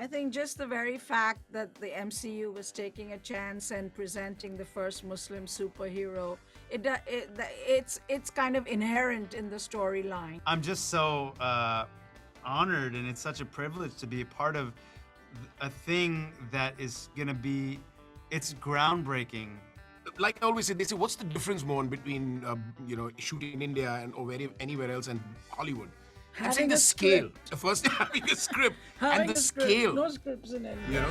I think just the very fact that the MCU was taking a chance and presenting the first Muslim superhero, it's kind of inherent in the storyline. I'm just so honored, and it's such a privilege to be a part of a thing that is gonna be, it's groundbreaking. Like I always say, they say, what's the difference, Mohan, between shooting in India and or anywhere else and Hollywood? I'm saying Having the a scale. script. The first having a script and Having the a script, scale. no scripts in You India. know.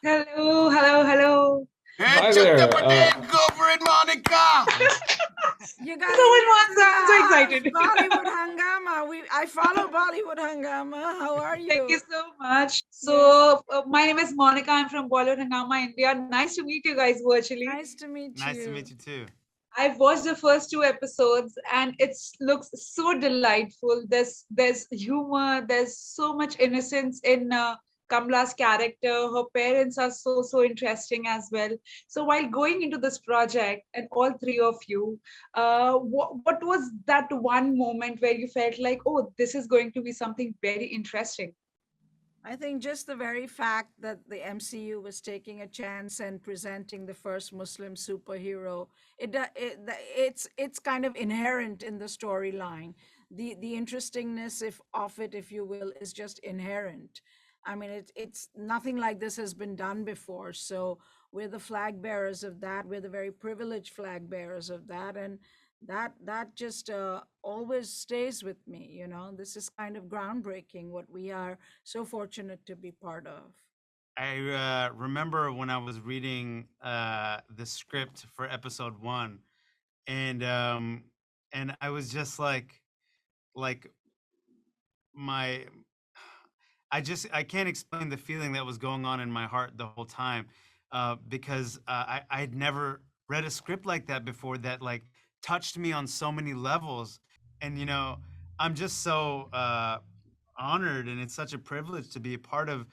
Hello, hello, hello. Hey, Hi Chutta there. Patel, go for it, Monica. You So got much Indians fun. in the I'm so house. excited. Bollywood Hungama. I follow Bollywood Hungama. How are Thank you you? so much. Yes. So, my name is Monica. I'm from Bollywood Hungama, India. Nice to meet you guys virtually. Nice to meet you. Nice to meet you too. I've watched the first two episodes and it looks so delightful. There's humor. There's so much innocence in Kamala's character. Her parents are so interesting as well. So while going into this project, and all three of you, what was that one moment where you felt like, oh, this is going to be something very interesting? I think just the very fact that the MCU was taking a chance and presenting the first Muslim superhero, it's kind of inherent in the storyline. The interestingness of it, if you will, is just inherent. I mean, it's nothing like this has been done before. So we're the flag bearers of that. We're the very privileged flag bearers of that, and that just always stays with me. This is kind of groundbreaking what we are so fortunate to be part of. I remember when I was reading the script for episode one, and I was just like my I can't explain the feeling that was going on in my heart the whole time, because I had never read a script like that before that like touched me on so many levels, and I'm just so honored, and it's such a privilege to be a part of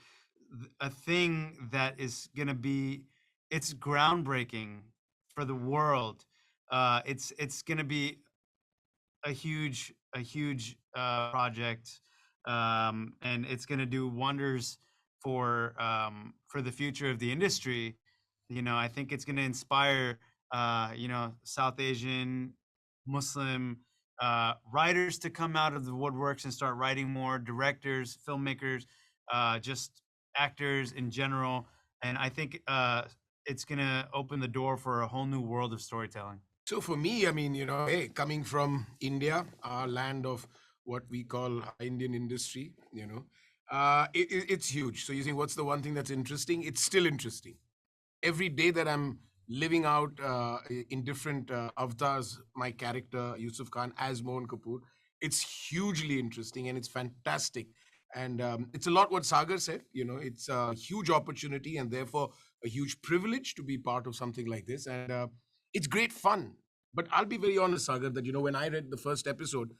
a thing that is gonna be, it's groundbreaking for the world. It's gonna be a huge project, and it's going to do wonders for the future of the industry. I think it's going to inspire South Asian Muslim writers to come out of the woodworks and start writing more, directors, filmmakers, just actors in general. And I think it's going to open the door for a whole new world of storytelling. So for me, I mean, hey, coming from India, our land of what we call Indian industry, it's huge. So you think, what's the one thing that's interesting? It's still interesting. Every day that I'm living out in different avatars, my character, Yusuf Khan, as Mohan Kapur, it's hugely interesting and it's fantastic. And it's a lot what Sagar said, it's a huge opportunity and therefore a huge privilege to be part of something like this. And it's great fun. But I'll be very honest, Sagar, that, when I read the first episode,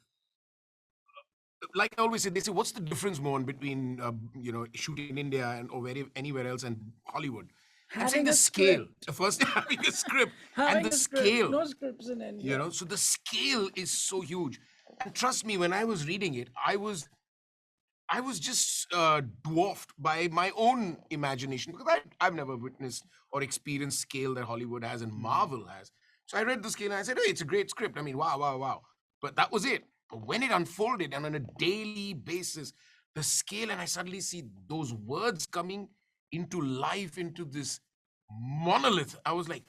like I always say, they say, what's the difference, Mohan, between, shooting in India and or anywhere else and Hollywood? I'm saying Having the a scale. script. The first having a script and Having the a script, scale. no scripts in India. So the scale is so huge. And trust me, when I was reading it, I was just dwarfed by my own imagination because I've never witnessed or experienced scale that Hollywood has and Marvel has. So I read the scale and I said, hey, it's a great script. I mean, wow, wow, wow. But that was it. But when it unfolded and on a daily basis, the scale, and I suddenly see those words coming into life, into this monolith, I was like,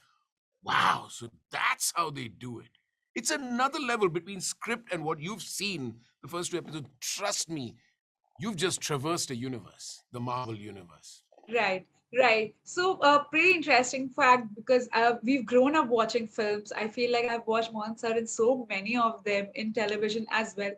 wow, so that's how they do it. It's another level between script and what you've seen the first two episodes. Trust me, you've just traversed a universe, the Marvel universe. Right, right. So, pretty interesting fact because we've grown up watching films. I feel like I've watched Monster and so many of them in television as well.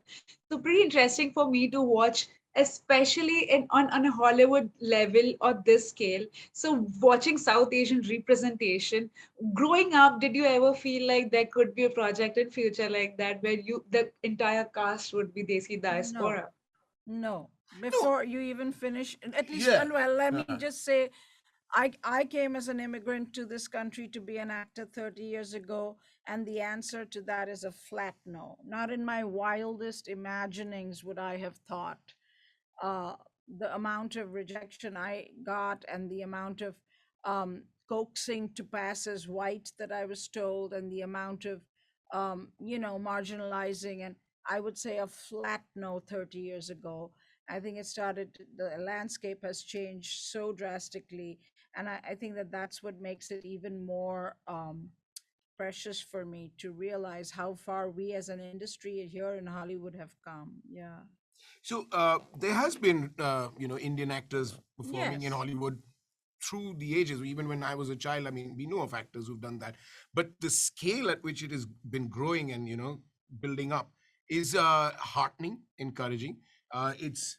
So, pretty interesting for me to watch, especially on a Hollywood level or this scale. So, watching South Asian representation. Growing up, did you ever feel like there could be a project in future like that where the entire cast would be Desi No, diaspora? no. No, Before you even finish, at least, yeah. well, let me just say, I came as an immigrant to this country to be an actor 30 years ago, and the answer to that is a flat no. Not in my wildest imaginings would I have thought uh, the amount of rejection I got and the amount of coaxing to pass as white that I was told, and the amount of, marginalizing. And I would say a flat no 30 years ago. I think the landscape has changed so drastically. And I think that that's what makes it even more precious for me to realize how far we as an industry here in Hollywood have come. Yeah. So there has been, Indian actors performing in Yes. Hollywood through the ages. Even when I was a child, I mean, we know of actors who've done that. But the scale at which it has been growing and building up is heartening, encouraging. It's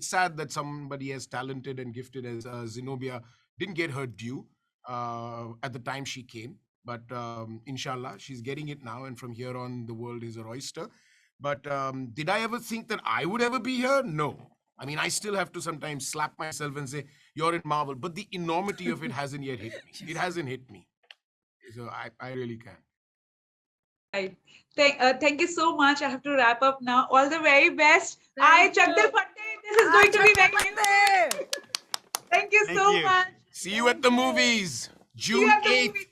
sad that somebody as talented and gifted as Zenobia didn't get her due at the time she came. But inshallah, she's getting it now, and from here on, the world is her oyster. But did I ever think that I would ever be here? No. I mean, I still have to sometimes slap myself and say, you're in Marvel. But the enormity of it hasn't yet hit me. It hasn't hit me. So I really can. Right. Thank you so much. I have to wrap up now. All the very best. I Thank Chakdar you. Patte. This is going to be very new. Namaste. Thank you Thank so you. much. See you at the movies, See you June at the 8th. movie,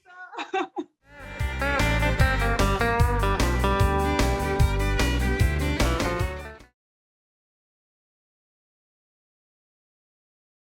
sir.